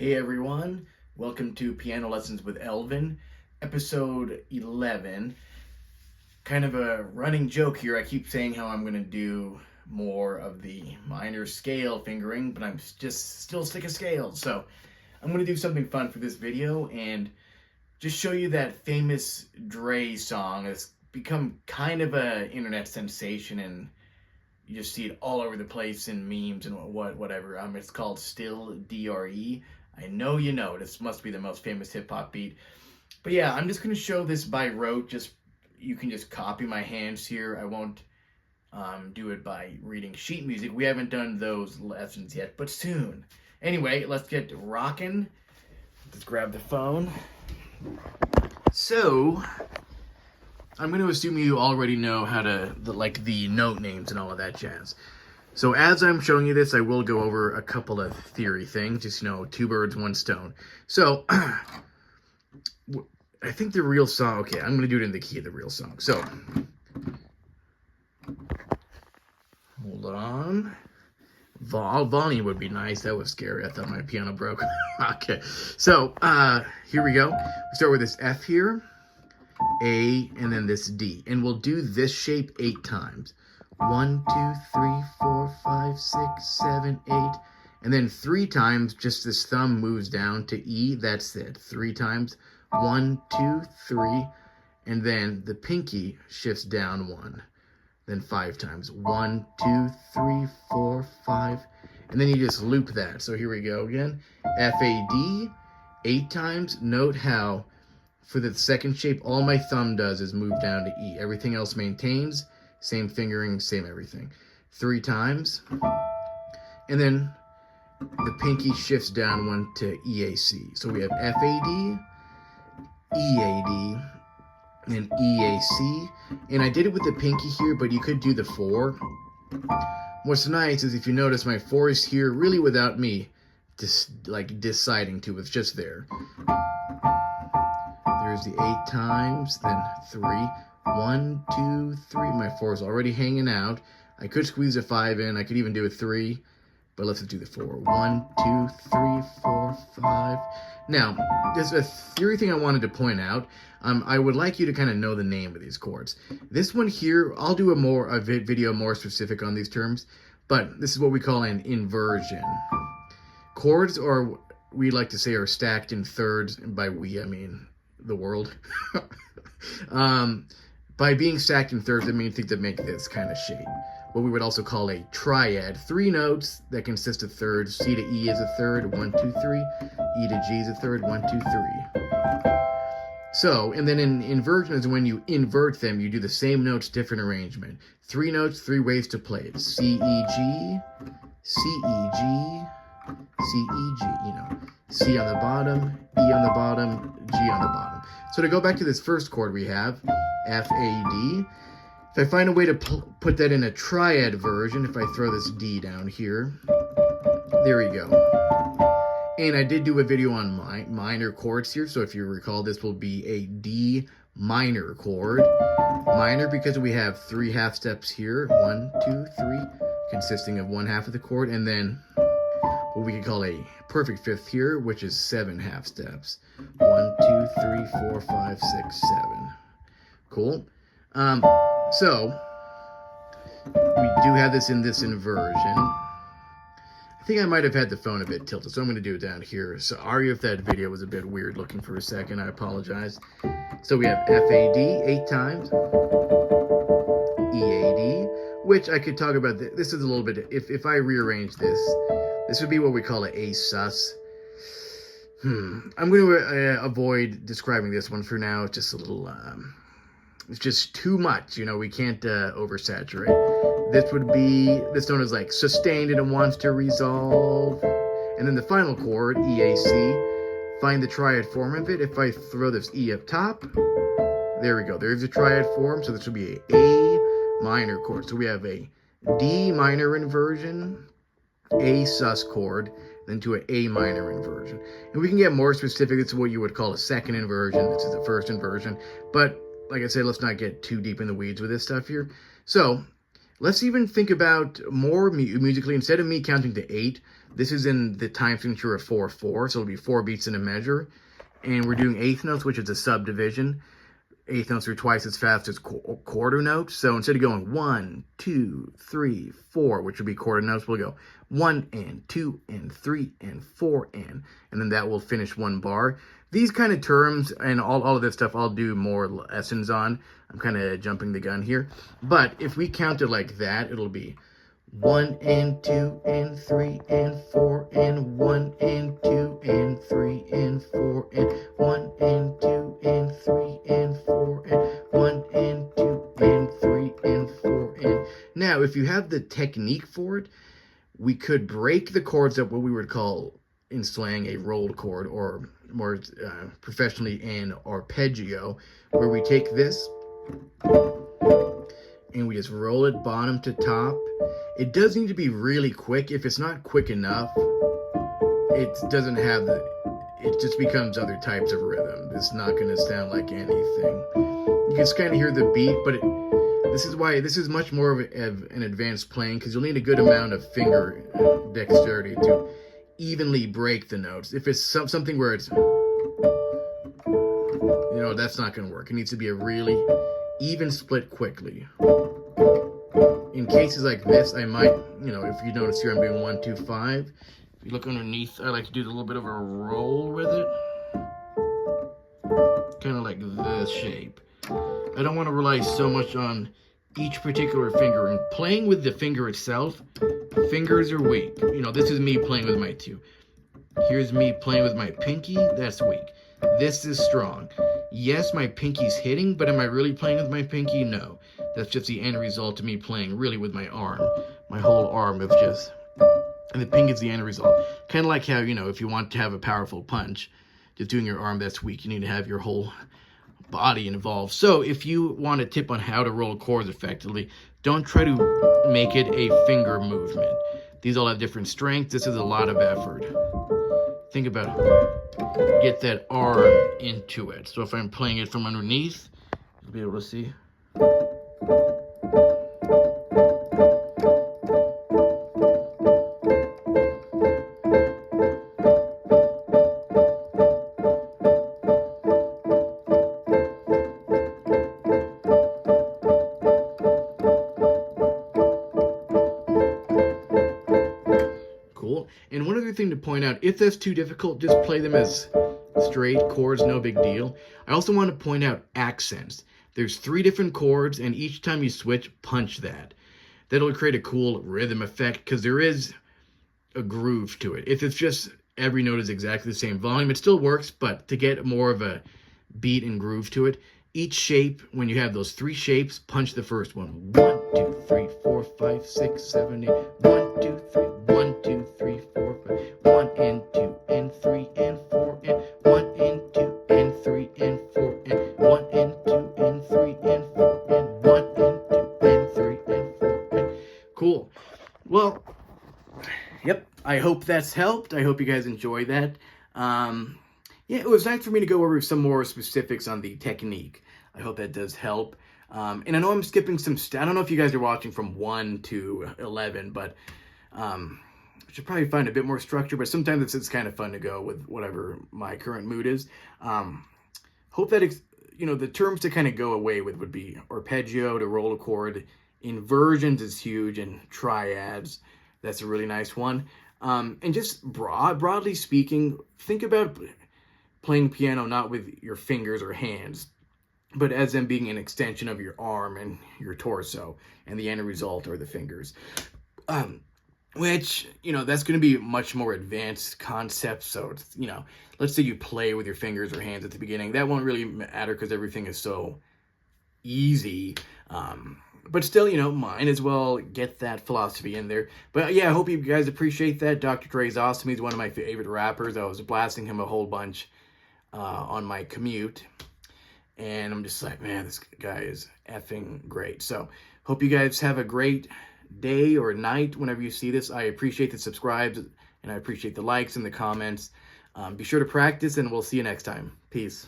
Hey everyone, welcome to Piano Lessons with Elvin, episode 11. Kind of a running joke here. I keep saying how I'm going to do more of the minor scale fingering, but I'm just still sick of scales. So I'm going to do something fun for this video and just show you that famous D.R.E song. It's become kind of a internet sensation, and you just see it all over the place in memes and whatever. It's called Still D.R.E. I know you know. This must be the most famous hip-hop beat. But yeah, I'm just going to show this by rote. You can just copy my hands here. I won't do it by reading sheet music. We haven't done those lessons yet, but soon. Anyway, let's get rocking. Let's grab the phone. So, I'm going to assume you already know how to, the note names and all of that jazz. So as I'm showing you this, I will go over a couple of theory things, just, two birds, one stone. So, I think the real song, okay, I'm going to do it in the key of the real song. So, hold on. Volume would be nice. That was scary. I thought my piano broke. Okay, so, here we go. We start with this F here, A, and then this D. And we'll do this shape 8 times. 1, 2, 3, 4, 5, 6, 7, 8. And then 3 times, just this thumb moves down to E. That's it. 3 times. 1, 2, 3. And then the pinky shifts down 1. Then 5 times. 1, 2, 3, 4, 5. And then you just loop that. So here we go again. F, A, D. 8 times. Note how for the second shape, all my thumb does is move down to E. Everything else maintains. Same fingering, same everything. 3 times. And then the pinky shifts down 1 to EAC. So we have FAD, EAD, and EAC. And I did it with the pinky here, but you could do the 4. What's nice is if you notice my 4 is here really without me deciding to. It's just there. There's the 8 times, then 3. 1, 2, 3. My 4 is already hanging out. I could squeeze a 5 in. I could even do a 3, but let's do the 4. 1, 2, 3, 4, 5. Now, there's a theory thing I wanted to point out. I would like you to kind of know the name of these chords. This one here, I'll do a video more specific on these terms, but this is what we call an inversion. Chords, or we like to say, are stacked in thirds, and by we, I mean the world. By being stacked in thirds, I mean things that make this kind of shape. What we would also call a triad. 3 notes that consist of thirds. C to E is a third, 1, 2, 3. E to G is a third, 1, 2, 3. So, and then in inversion is when you invert them, you do the same notes, different arrangement. 3 notes, 3 ways to play it. C, E, G, C, E, G, C, E, G, C on the bottom, E on the bottom, G on the bottom. So to go back to this first chord we have, F, A, D. If I find a way to put that in a triad version, if I throw this D down here, there we go. And I did do a video on minor chords here, so if you recall, this will be a D minor chord. Minor because we have 3 half steps here, 1, 2, 3, consisting of 1 half of the chord, and then what we could call a perfect fifth here, which is 7 half steps. 1, 2, 3, 4, 5, 6, 7. Cool. So we do have this in this inversion. I think I might have had the phone a bit tilted, so I'm going to do it down here. Sorry if that video was a bit weird looking for a second. I apologize. So we have FAD 8 times. EAD, which I could talk about. This is a little bit, if I rearrange this would be what we call an Esus. I'm going to avoid describing this one for now. It's just a little, it's just too much, we can't oversaturate. This note is like sustained and it wants to resolve. And then the final chord, EAC, find the triad form of it. If I throw this E up top, there we go. There's a triad form, so this will be a minor chord. So we have a D minor inversion, a sus chord, then to an A minor inversion. And we can get more specific. This is what you would call a second inversion. This is the first inversion. But like I said, let's not get too deep in the weeds with this stuff here. So Let's even think about more musically. Instead of me counting to 8, this is in the time signature of 4/4, so it'll be 4 beats in a measure. And we're doing eighth notes, which is a subdivision. Eighth notes are twice as fast as quarter notes. So instead of going 1, 2, 3, 4, which would be quarter notes, we'll go 1 and 2 and 3 and 4 and then that will finish one bar. These kind of terms and all of this stuff I'll do more lessons on. I'm kind of jumping the gun here. But if we count it like that, it'll be 1 and 2 and 3 and 4 and 1 and 2 and 3 and 4 and 1 and 2 and 3 and 4 and 1 and 2 and 3 and 4 and. Now, if you have the technique for it, we could break the chords up, what we would call in slang a rolled chord, or more professionally an arpeggio, where we take this and we just roll it bottom to top. It does need to be really quick. If it's not quick enough, it doesn't have it just becomes other types of rhythm. It's not going to sound like anything. You can kind of hear the beat, but this is why this is much more of an advanced playing, because you'll need a good amount of finger dexterity to evenly break the notes. If it's something where it's, that's not going to work. It needs to be a really even split quickly. In cases like this, I might, if you notice here, I'm doing 1, 2, 5. If you look underneath, I like to do a little bit of a roll with it. Kind of like this shape. I don't want to rely so much on each particular finger. And playing with the finger itself, fingers are weak. This is me playing with my 2. Here's me playing with my pinky, that's weak. This is strong. Yes, my pinky's hitting, but am I really playing with my pinky? No. That's just the end result of me playing really with my arm. My whole arm of just... And the pinky is the end result. Kind of like how, if you want to have a powerful punch, just doing your arm that's weak, you need to have your whole body involved. So if you want a tip on how to roll chords effectively, don't try to make it a finger movement. These all have different strengths. This is a lot of effort. Think about it. Get that arm into it. So if I'm playing it from underneath, you'll be able to see. Cool. And one other thing to point out, if that's too difficult, just play them as straight chords, no big deal. I also want to point out accents. There's 3 different chords, and each time you switch, punch that. That'll create a cool rhythm effect, because there is a groove to it. If it's just every note is exactly the same volume, it still works, but to get more of a beat and groove to it, each shape, when you have those 3 shapes, punch the first one. 1, 2, 3, 4, 5, 6, 7, 8. 1, 2, 3, 1, 2, 3, 4, 5. 1 and 2 and 3 and 4 and 1 and 2 and 3 and 4 and 1 and 2 and 3 and 4 and 1 and 2 and 3 and 4 and... Cool. Well, yep. I hope that's helped. I hope you guys enjoy that. Yeah, it was nice for me to go over some more specifics on the technique. I hope that does help. And I know I'm skipping some I don't know if you guys are watching from 1 to 11, but I should probably find a bit more structure, but sometimes it's kind of fun to go with whatever my current mood is. Hope that, the terms to kind of go away with would be arpeggio, to roll a chord. Inversions is huge, and triads, that's a really nice one. And just broadly speaking, think about playing piano not with your fingers or hands, but as them being an extension of your arm and your torso, and the end result are the fingers. Which, that's going to be much more advanced concept. So, let's say you play with your fingers or hands at the beginning. That won't really matter because everything is so easy. But still, might as well get that philosophy in there. But yeah, I hope you guys appreciate that. Dr. Dre is awesome. He's one of my favorite rappers. I was blasting him a whole bunch on my commute. And I'm just like, man, this guy is effing great. So hope you guys have a great day or night whenever you see this. I appreciate the subscribes, and I appreciate the likes and the comments. Be sure to practice, and we'll see you next time. Peace.